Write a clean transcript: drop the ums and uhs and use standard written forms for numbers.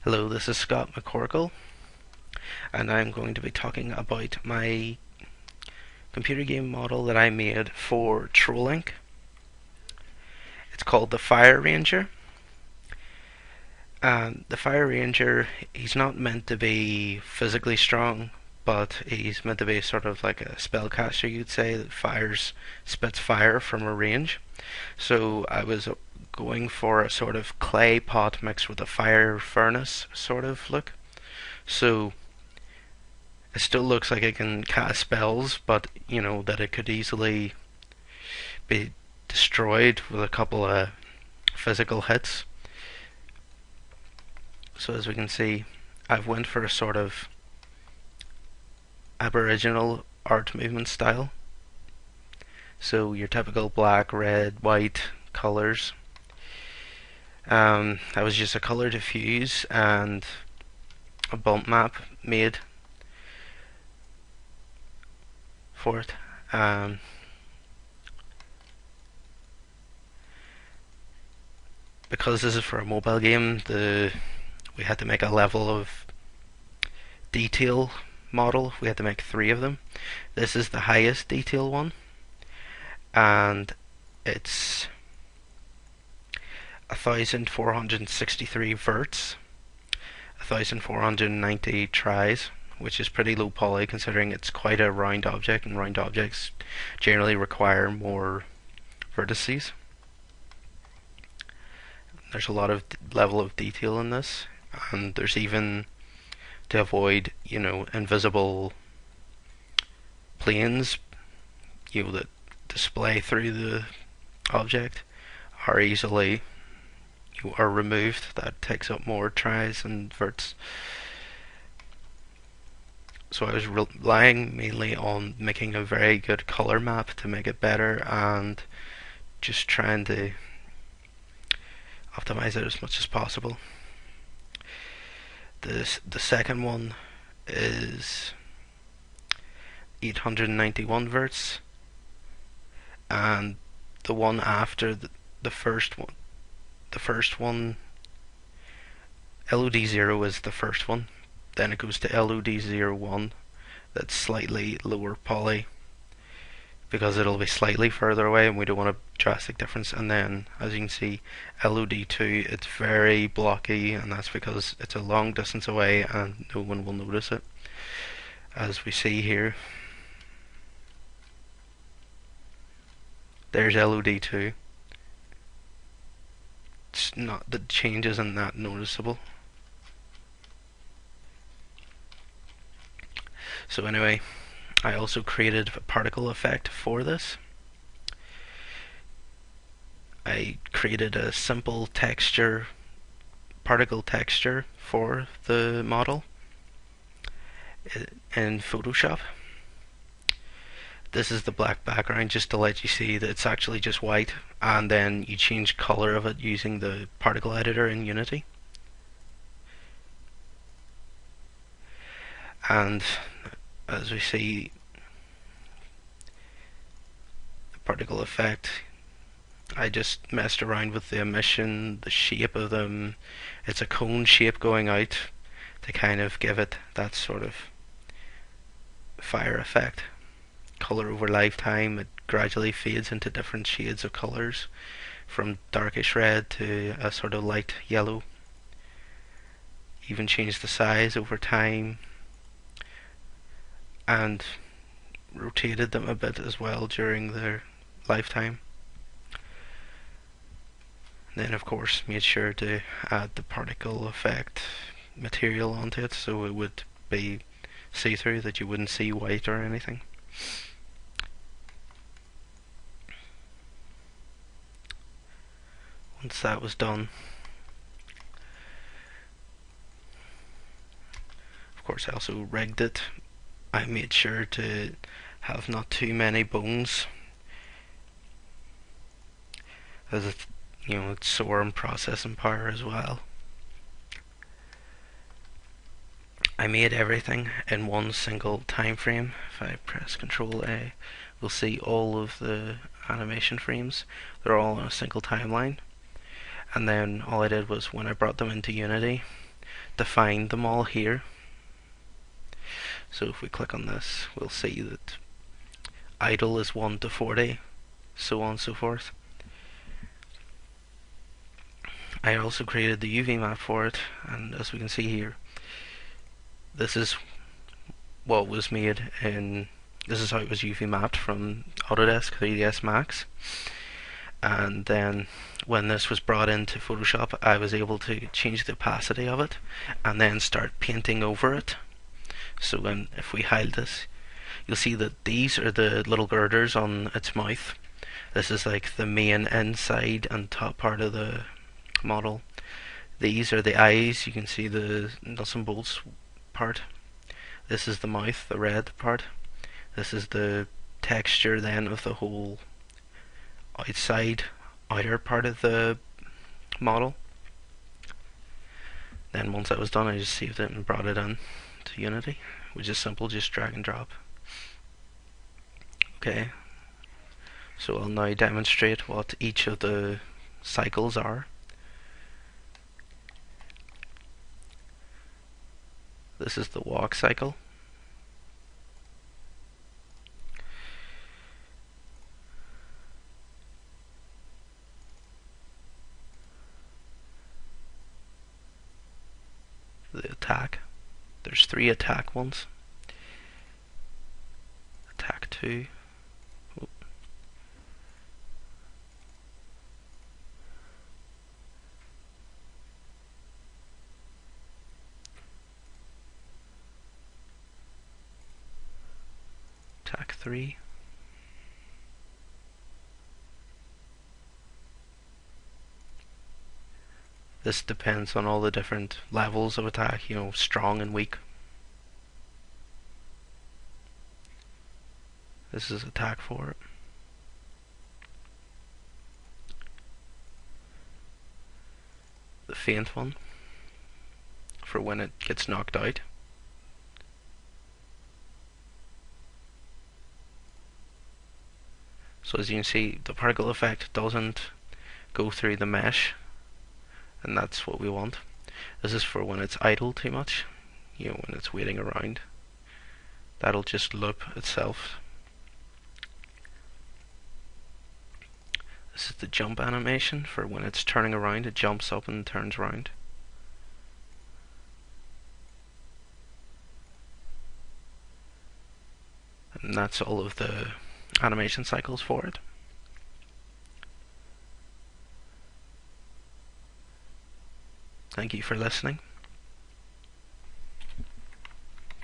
Hello, this is Scott McCorkle, and I'm going to be talking about my computer game model that I made for Trollink. It's called the Fire Ranger, and the Fire Ranger, he's not meant to be physically strong, but he's meant to be sort of like a spellcaster, you'd say, that spits fire from a range. So I was going for a sort of clay pot mixed with a fire furnace sort of look. So it still looks like it can cast spells, but that it could easily be destroyed with a couple of physical hits. So as we can see, I've went for a sort of Aboriginal art movement style. So your typical black, red, white colors. That was just a color diffuse and a bump map made for it. Because this is for a mobile game, we had to make a level of detail model. We had to make 3 of them. This is the highest detail one, and it's 1463 verts, 1490 tries, which is pretty low poly considering it's quite a round object, and round objects generally require more vertices. There's a lot of level of detail in this, and there's even, to avoid invisible planes that display through the object, are easily are removed. That takes up more tries and verts. So I was relying mainly on making a very good color map to make it better, and just trying to optimize it as much as possible. The second one is 891 verts, and the one after the first one, LOD0 is the first one. Then it goes to LOD01, that's slightly lower poly, because it'll be slightly further away and we don't want a drastic difference. And then, as you can see, LOD2, it's very blocky, and that's because it's a long distance away and no one will notice it, as we see here. There's LOD2. It's not, the change isn't that noticeable. So anyway, I also created a particle effect for this. I created a simple particle texture for the model in Photoshop. This is the black background, just to let you see that it's actually just white, and then you change color of it using the particle editor in Unity. And as we see, the particle effect, I just messed around with the emission, the shape of them. It's a cone shape going out to kind of give it that sort of fire effect. Color over lifetime, it gradually fades into different shades of colors, from darkish red to a sort of light yellow. Even change the size over time, and rotated them a bit as well during their lifetime. Then of course made sure to add the particle effect material onto it, so it would be see-through, that you wouldn't see white or anything. Once that was done, of course I also rigged it. I made sure to have not too many bones, as it's sore in processing power as well. I made everything in one single time frame. If I press Ctrl A, we'll see all of the animation frames. They're all on a single timeline. And then all I did was, when I brought them into Unity, defined them all here. So if we click on this, we'll see that idle is 1 to 40, so on and so forth. I also created the UV map for it, and as we can see here, this is what was made in, this is how it was UV mapped from Autodesk 3ds Max. And then when this was brought into Photoshop, I was able to change the opacity of it and then start painting over it. So if we hide this, you'll see that these are the little girders on its mouth. This is like the main inside and top part of the model. These are the eyes. You can see the nuts and bolts part. This is the mouth, the red part. This is the texture then of the whole outer part of the model. Then once that was done, I just saved it and brought it in to Unity, which is simple, just drag and drop. Okay, so I'll now demonstrate what each of the cycles are. This is the walk cycle. The attack. There's 3 attack ones. Attack 2. Oh. Attack 3. This depends on all the different levels of attack, you know, strong and weak. This is attack 4. The faint one, for when it gets knocked out. So as you can see, the particle effect doesn't go through the mesh, and that's what we want. This is for when it's idle too much, you know, when it's waiting around. That'll just loop itself. This is the jump animation for when it's turning around, it jumps up and turns around. And that's all of the animation cycles for it. Thank you for listening.